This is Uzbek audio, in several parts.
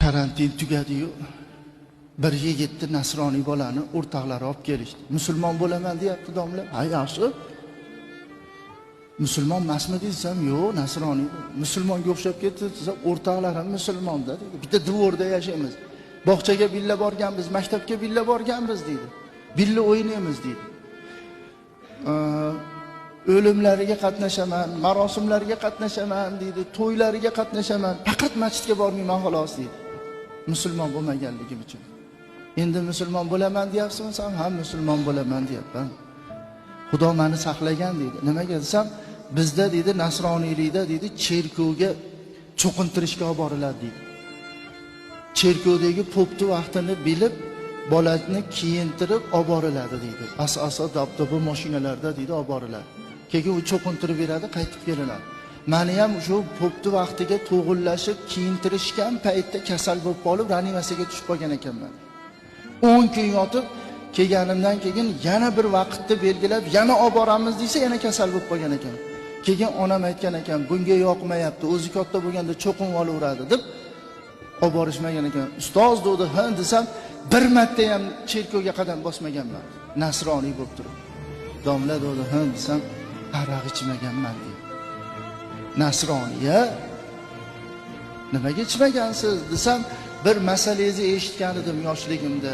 Karantin tugadi-yu, bir yigitni nasroniy bolani o'rtoqlari olib kelishdi. Musulmon bo'laman deyapti domla. Ha, yaxshi. Musulmon emasmi desam, yo'q, nasroniy. Musulmonga o'xshab ketdi desam, o'rtoqlarim musulmonda dedi. Bitta dvorda yashaymiz. Bog'chaga billa borganmiz, maktabga billa borganmiz deydi. Billa o'ynaymiz deydi. O'limlariga qatnashaman, marosimlariga qatnashaman deydi, to'ylariga qatnashaman, faqat masjidga bormayman xolos deydi. Musulmon bo'lmaganligim uchun. Endi musulmon bo'laman deyapsizmi? Sen ham musulmon bo'laman deyapman. Xudo meni saqlagan deydi. Nimaga desam, bizda deydi nasroniylikda deydi cherkovga cho'qintirishga olib boriladi deydi. Cherkovdagi popni vaqtini bilib, bolani kiyintirib olib boriladi deydi. Asosa dabdaba mashinalarda deydi olib boriladi. Keyin u cho'qintirib beradi, qaytib kelinadi. Meni ham shu popni vaqtiga to'g'illashib, kiyintirishgan paytda kasal bo'lib qolib, reanimasiyaga tushib qolgan ekanman. 10 kun yotib, kelganimdan keyin yana bir vaqtni belgilab, yana olib boramiz desa, yana kasal bo'lib qolgan ekan. Keyin onam aytgan ekan, bunga yoqmayapti, o'zi katta bo'lganda cho'qin olaveradi deb olib borishmagan ekan. Ustoz dedi, "Ha" desam, bir marta ham cherkovga qadam bosmaganman. Nasroniy bo'lib turib. Domla dedi, "Ha" desam, "Aroq ichmaganman" dedi. Nasroniya nimaga ichmagansiz desam, bir masalangizni eshitgan edim yoshligimda.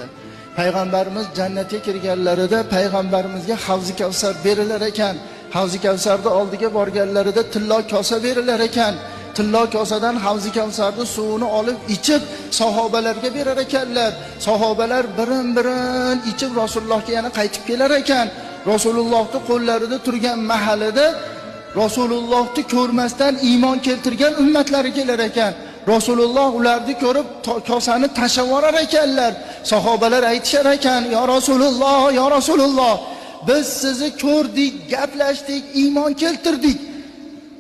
Payg'ambarimiz jannatga kirganlarida payg'ambarimizga Havzi Kavsar berilar ekan. Havzi Kavsarda oldiga borganlarida tillo kosa berilar ekan. Tillo kosadan Havzi Kavsarning suvini olib ichib sahobalarga berar ekanlar. Sahobalar birin-birin ichib Rasulullohga yana qaytib kelar ekan. Rasulullohning qo'llarida turgan mahalida Rasulullohni ko'rmasdan iymon keltirgan ummatlari kelar ekan. Rasululloh ularni ko'rib kosani tashlab yuborar ekanlar. Sahobalar aytishar ekan, "Ya Rasululloh, ya Rasululloh, biz sizni ko'rdik, gaplashdik, iymon keltirdik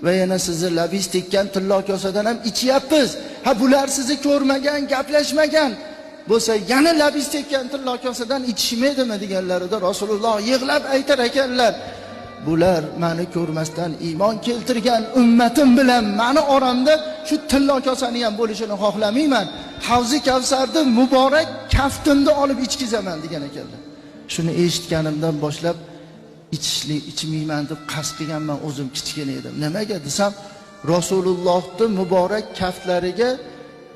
va yana sizni labis tekkan tillo kosadan ham ichyapmiz. Ha, bular sizni ko'rmagan, gaplashmagan bo'lsa, yana labis tekkan tillo kosadan ichishmaydimi?" deganlarida Rasululloh yig'lab aytar ekanlar, "Bular meni ko'rmasdan iymon keltirgan ummatim bilan meni oramda shu tillo kosani ham bo'lishini xohlamayman. Havzi Kavsarni muborak kaftimni olib ichkizaman" degan ekanlar. Shuni eshitganimdan boshlab ichmayman deb qasd qilganman, o'zim kichkina edim. Nimaga desam, Rasulullohning muborak kaftlariga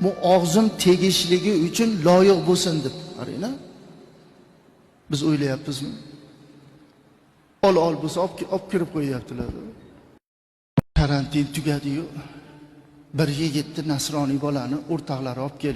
bu og'zim tegishligi uchun loyiq bo'lsin deb. Qaranglar. Biz o'ylayapmizmi? Ol bo'lsa olib kirib qo'yaptilar. Karantin tugadi-yu, bir yigitni nasroniy bolani o'rtoqlari olib keldi.